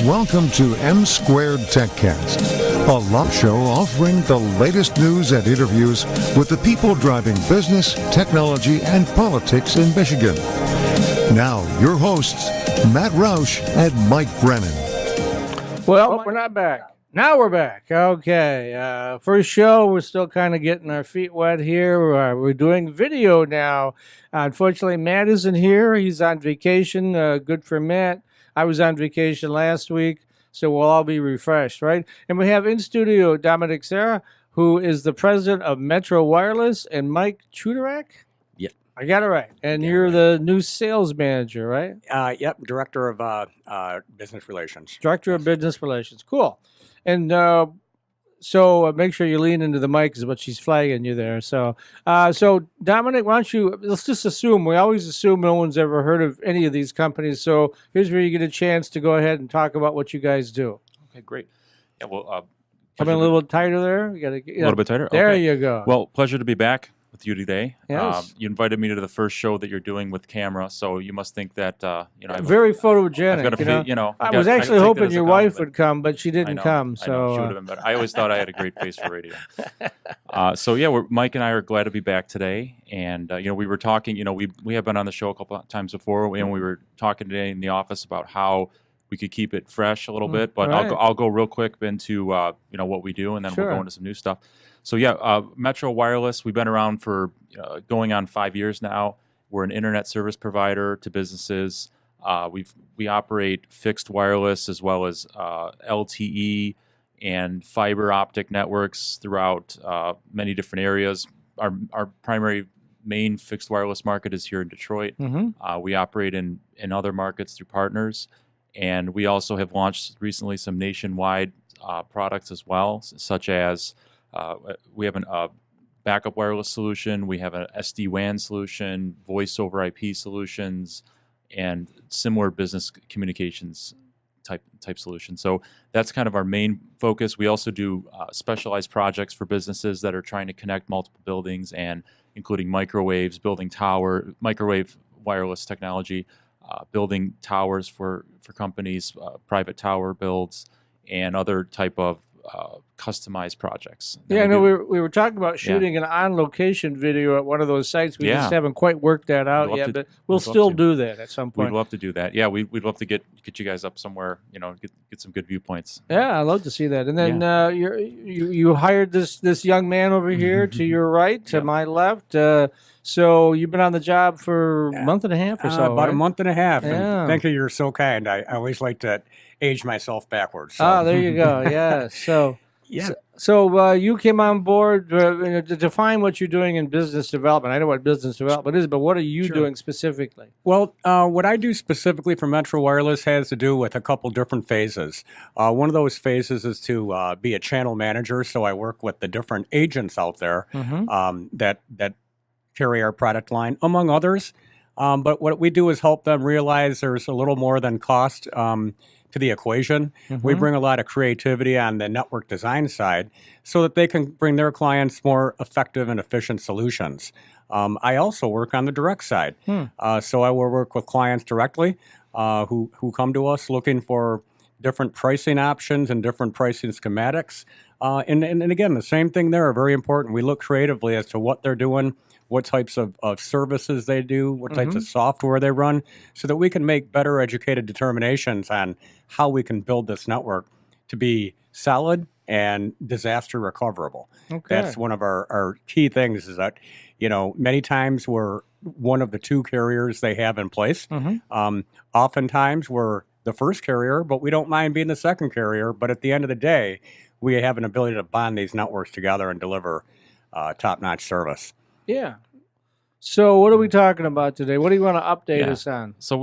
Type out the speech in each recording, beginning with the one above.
Welcome to M Squared TechCast, a live show offering the latest news and interviews with the people driving business, technology, and politics in Michigan. Now, your hosts, Matt Roush and Mike Brennan. Well, we're not back. Now we're back. Okay. First show, we're still kind of getting our feet wet here. We're doing video now. Unfortunately, Matt isn't here. He's on vacation. Good for Matt. I was on vacation last week, so we'll all be refreshed, right? And we have in studio Dominic Serra, who is the president of Metro Wireless, and Mike Chudarak. Yep. I got it right. And you're the new sales manager, right? Yep, Director of Business Relations. Director of Business Relations. Cool. And so make sure you lean into the mic is what she's flagging you there. So Dominic, why don't you, let's just assume, we always assume no one's ever heard of any of these companies. So here's where you get a chance to go ahead and talk about what you guys do. Okay, great. Yeah, well, Come in a little tighter there. You got a little bit tighter. There okay. you go. Well, pleasure to be back with you today. Yes. You invited me to the first show that you're doing with camera, so you must think that very photogenic. I was actually hoping your wife would come, but she didn't come. So I know, she would have been better. I always thought I had a great face for radio. Mike and I are glad to be back today, and we were talking. We have been on the show a couple of times before, and we were talking today in the office about how we could keep it fresh a little bit. But right. I'll go real quick into what we do, and then Sure. we'll go into some new stuff. So Metro Wireless, we've been around for going on 5 years now. We're an internet service provider to businesses. We operate fixed wireless as well as LTE and fiber optic networks throughout many different areas. Our primary main fixed wireless market is here in Detroit. Mm-hmm. We operate in other markets through partners, and we also have launched recently some nationwide products as well, such as we have a backup wireless solution, we have an SD-WAN solution, voice over IP solutions, and similar business communications type solutions. So that's kind of our main focus. We also do specialized projects for businesses that are trying to connect multiple buildings, and including microwave wireless technology, building towers for companies, private tower builds, and other type of customized projects. We were talking about shooting an on-location video at one of those sites. We just haven't quite worked that out yet, but we'll still do that at some point. We'd love to do that. Yeah, we'd love to get you guys up somewhere. Get some good viewpoints. Yeah, I'd love to see that. And then you hired this young man over here to your right, to my left. So you've been on the job for a month and a half or so, about a month and a half. Yeah. And thank you. You're so kind. I always like to age myself backwards. So. Ah, there you go. Yeah. So you came on board to define what you're doing in business development. I know what business development is, but what are you doing specifically? Well, what I do specifically for Metro Wireless has to do with a couple different phases. One of those phases is to be a channel manager. So I work with the different agents out there that carry our product line, among others. But what we do is help them realize there's a little more than cost to the equation. We bring a lot of creativity on the network design side so that they can bring their clients more effective and efficient solutions. I also work on the direct side. So I will work with clients directly who come to us looking for different pricing options and different pricing schematics. And again, the same thing there, very important. We look creatively as to what they're doing, what types of services they do, what types of software they run, so that we can make better educated determinations on how we can build this network to be solid and disaster recoverable. Okay. That's one of our key things is that, many times we're one of the two carriers they have in place. Oftentimes we're the first carrier, but we don't mind being the second carrier. But at the end of the day, we have an ability to bond these networks together and deliver top-notch service. Yeah. So what are we talking about today? What do you want to update us on? So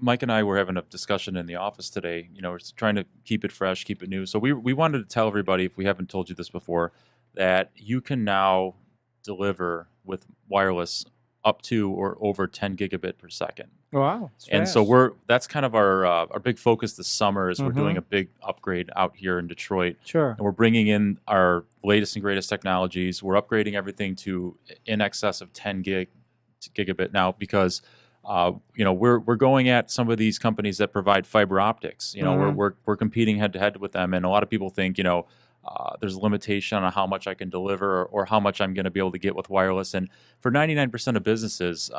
Mike and I were having a discussion in the office today. We're trying to keep it fresh, keep it new. So we wanted to tell everybody, if we haven't told you this before, that you can now deliver with wireless up to or over 10 gigabit per second. Wow. And so that's kind of our big focus this summer is we're doing a big upgrade out here in Detroit. Sure. And we're bringing in our latest and greatest technologies. We're upgrading everything to in excess of 10 gigabit now because we're going at some of these companies that provide fiber optics. We're competing head to head with them, and a lot of people think there's a limitation on how much I can deliver or how much I'm going to be able to get with wireless. And for 99% of businesses,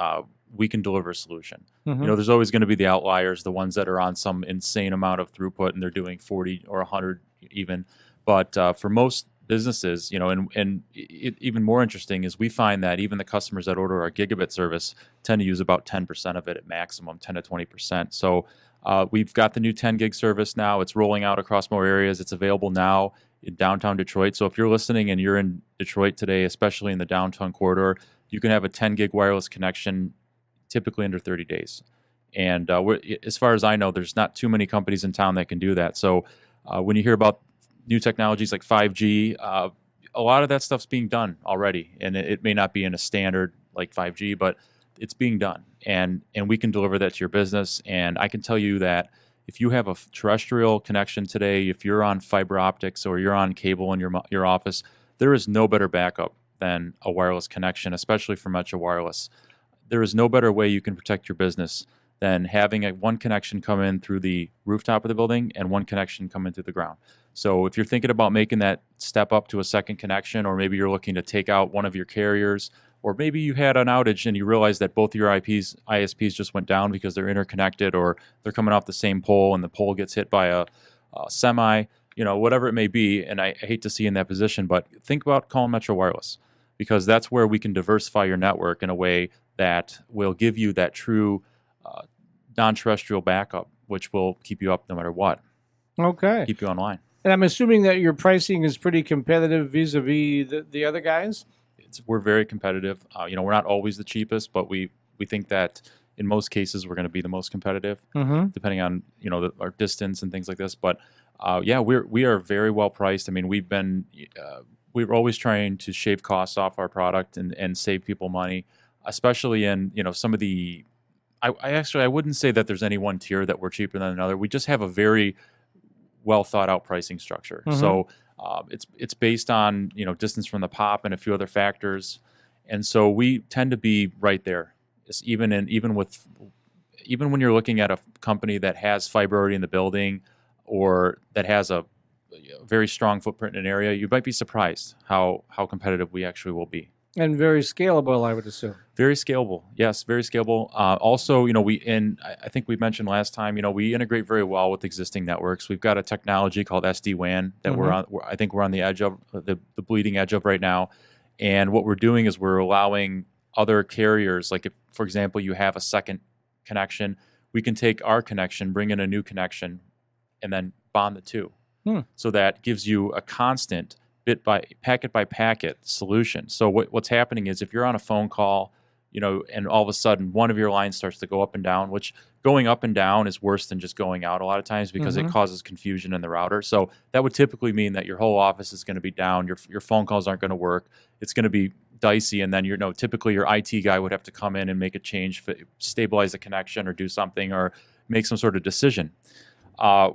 we can deliver a solution. There's always going to be the outliers, the ones that are on some insane amount of throughput and they're doing 40 or 100 even. But for most businesses, even more interesting is we find that even the customers that order our gigabit service tend to use about 10% of it at maximum, 10 to 20%. So we've got the new 10 gig service now. It's rolling out across more areas. It's available now in downtown Detroit. So if you're listening and you're in Detroit today, especially in the downtown corridor, you can have a 10 gig wireless connection typically under 30 days. And as far as I know, there's not too many companies in town that can do that. So when you hear about new technologies like 5G, a lot of that stuff's being done already. And it may not be in a standard like 5G, but it's being done. And we can deliver that to your business. And I can tell you that if you have a terrestrial connection today, if you're on fiber optics or you're on cable in your office, there is no better backup than a wireless connection, especially for Metro Wireless. There is no better way you can protect your business than having one connection come in through the rooftop of the building and one connection come in through the ground. So if you're thinking about making that step up to a second connection, or maybe you're looking to take out one of your carriers, or maybe you had an outage and you realized that both your ISPs just went down because they're interconnected, or they're coming off the same pole and the pole gets hit by a semi, whatever it may be. And I hate to see you in that position, but think about calling Metro Wireless, because that's where we can diversify your network in a way that will give you that true non-terrestrial backup, which will keep you up no matter what. Okay. Keep you online. And I'm assuming that your pricing is pretty competitive vis-a-vis the other guys? We're very competitive. We're not always the cheapest, but we think that in most cases we're going to be the most competitive, depending on our distance and things like this. But we are very well priced. I mean, we're always trying to shave costs off our product and save people money, especially in some of the. I wouldn't say that there's any one tier that we're cheaper than another. We just have a very well thought out pricing structure. So it's based on distance from the POP and a few other factors, and so we tend to be right there. Even when you're looking at a company that has fiber already in the building, or that has a very strong footprint in an area, you might be surprised how competitive we actually will be. And very scalable, I would assume. Very scalable, yes, very scalable. Also, I think we mentioned last time, we integrate very well with existing networks. We've got a technology called SD-WAN that I think we're on the edge of, the bleeding edge of right now. And what we're doing is we're allowing other carriers, like if, for example, you have a second connection, we can take our connection, bring in a new connection, and then bond the two. So that gives you a constant packet by packet solution. So what's happening is if you're on a phone call, and all of a sudden one of your lines starts to go up and down, which going up and down is worse than just going out a lot of times, because it causes confusion in the router. So that would typically mean that your whole office is going to be down. Your phone calls aren't going to work. It's going to be dicey. And then typically your IT guy would have to come in and make a change, stabilize the connection or do something or make some sort of decision.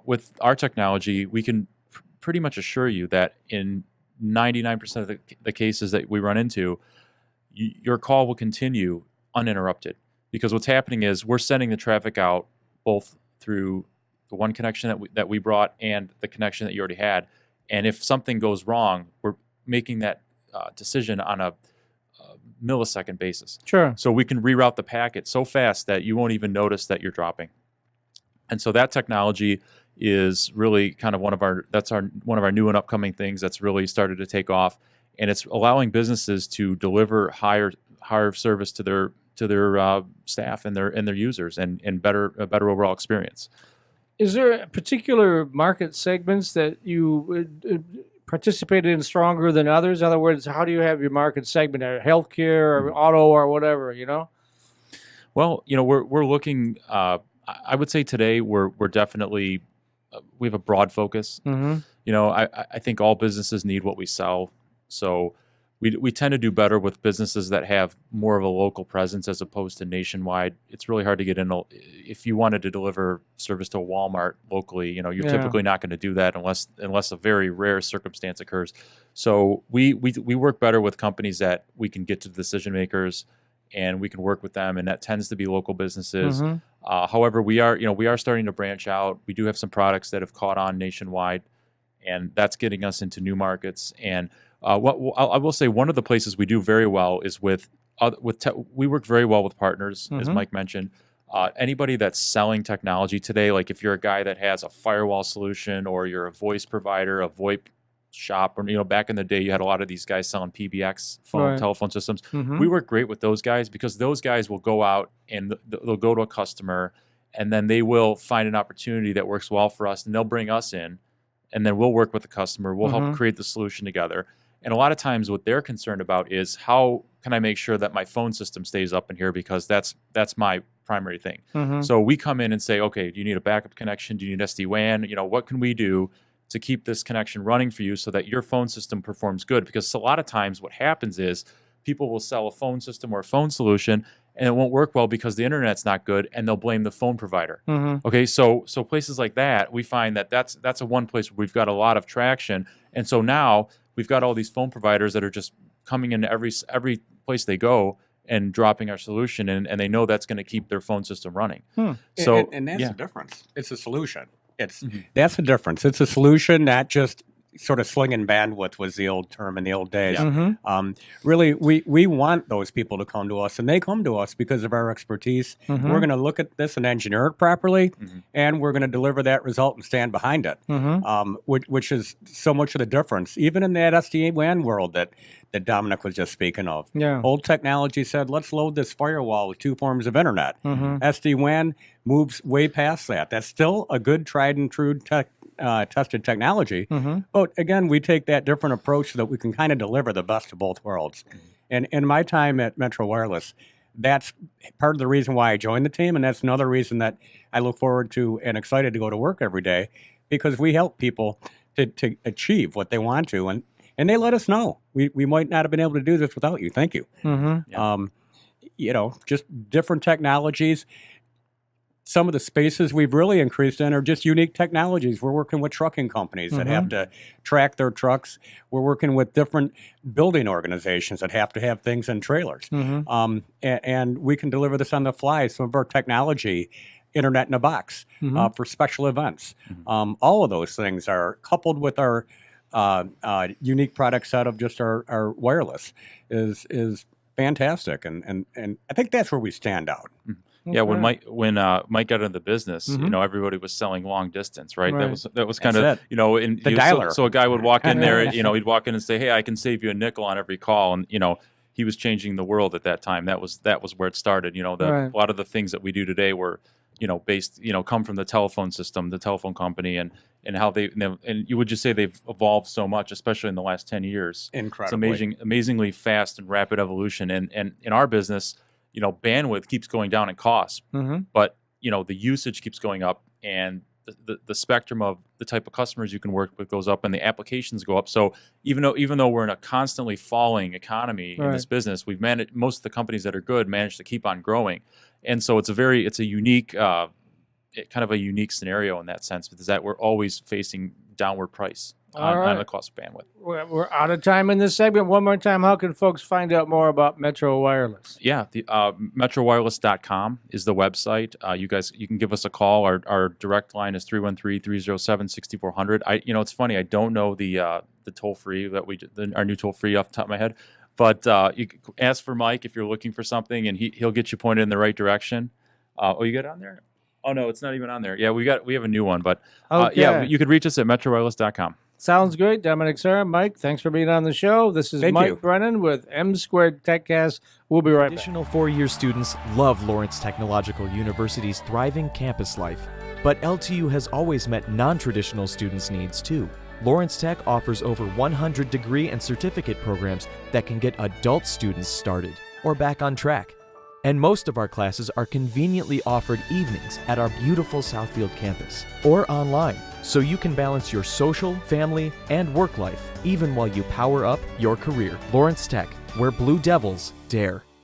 With our technology, we can pretty much assure you that in 99% of the cases that we run into, your call will continue uninterrupted, because what's happening is we're sending the traffic out both through the one connection that we brought and the connection that you already had. And if something goes wrong, we're making that decision on a millisecond basis. Sure. So we can reroute the packet so fast that you won't even notice that you're dropping. And so that technology is really kind of one of our new and upcoming things that's really started to take off, and it's allowing businesses to deliver higher service to their staff and their users and a better overall experience. Is there particular market segments that you participated in stronger than others? In other words, how do you have your market segment? Healthcare or auto or whatever, Well, we're looking. I would say today we're definitely we have a broad focus. I think all businesses need what we sell, so we tend to do better with businesses that have more of a local presence as opposed to nationwide. It's really hard to get in. If you wanted to deliver service to a Walmart locally, you're typically not going to do that unless a very rare circumstance occurs. So we work better with companies that we can get to the decision makers and we can work with them, and that tends to be local businesses. However, we are starting to branch out. We do have some products that have caught on nationwide, and that's getting us into new markets. And I will say, one of the places we do very well is we work very well with partners, as Mike mentioned. Anybody that's selling technology today, like if you're a guy that has a firewall solution, or you're a voice provider, a VoIP shop, or back in the day you had a lot of these guys selling PBX telephone systems. We work great with those guys, because those guys will go out and they'll go to a customer, and then they will find an opportunity that works well for us, and they'll bring us in, and then we'll work with the customer. We'll help create the solution together. And a lot of times what they're concerned about is, how can I make sure that my phone system stays up in here, because that's my primary thing. So we come in and say, okay, do you need a backup connection? Do you need SD-WAN? What can we do to keep this connection running for you so that your phone system performs good? Because a lot of times what happens is, people will sell a phone system or a phone solution, and it won't work well because the internet's not good, and they'll blame the phone provider. Okay, so places like that, we find that that's a one place where we've got a lot of traction. And so now we've got all these phone providers that are just coming into every place they go and dropping our solution, and they know that's going to keep their phone system running. So and that's the difference. It's a solution. That's the difference. It's a solution, not just sort of slinging bandwidth was the old term in the old days. Really, we want those people to come to us, and they come to us because of our expertise. We're going to look at this and engineer it properly, and we're going to deliver that result and stand behind it, which is so much of the difference. Even in that SD-WAN world that Dominic was just speaking of. Old technology said, let's load this firewall with 2 forms of internet. SD-WAN moves way past that. That's still a good tried and true tested technology. But again, we take that different approach so that we can kind of deliver the best of both worlds. And in my time at Metro Wireless, that's part of the reason why I joined the team, and that's another reason that I look forward to and excited to go to work every day, because we help people to achieve what they want to, and they let us know. We might not have been able to do this without you. Thank you. Just different technologies. Some of the spaces we've really increased in are just unique technologies. We're working with trucking companies that have to track their trucks. We're working with different building organizations that have to have things in trailers. And we can deliver this on the fly. Some of our technology, internet in a box, for special events. All of those things are coupled with our unique product set of just our wireless is fantastic. And I think that's where we stand out. Yeah, when Mike got into the business, everybody was selling long distance, right? That was kind of the dialer. So a guy would walk in there, he'd walk in and say, "Hey, I can save you a nickel on every call," and he was changing the world at that time. That was where it started. A lot of the things that we do today were based come from the telephone system, the telephone company, and how and you would just say they've evolved so much, especially in the last 10 years. Incredibly. It's amazingly fast and rapid evolution, and in our business, bandwidth keeps going down in cost, but the usage keeps going up, and the spectrum of the type of customers you can work with goes up, and the applications go up. So even though we're in a constantly falling economy in this business, we've managed, most of the companies that are good manage to keep on growing, and so it's a unique kind of a unique scenario in that sense, because that we're always facing downward price on the cost of bandwidth. We're out of time in this segment. One more time, how can folks find out more about Metro Wireless? Yeah, the MetroWireless.com is the website. You can give us a call. Our direct line is 313-307-6400. It's funny, I don't know the toll free our new toll free off the top of my head, but you can ask for Mike if you're looking for something, and he'll get you pointed in the right direction. You got it on there? Oh no, it's not even on there. Yeah, we have a new one, but you could reach us at MetroWireless.com. Sounds great. Dominic, Sarah, Mike, thanks for being on the show. This is Mike Brennan with M Squared TechCast. We'll be right back. Additional four-year students love Lawrence Technological University's thriving campus life, but LTU has always met non-traditional students' needs too. Lawrence Tech offers over 100 degree and certificate programs that can get adult students started or back on track. And most of our classes are conveniently offered evenings at our beautiful Southfield campus or online, so you can balance your social, family, and work life even while you power up your career. Lawrence Tech, where Blue Devils dare.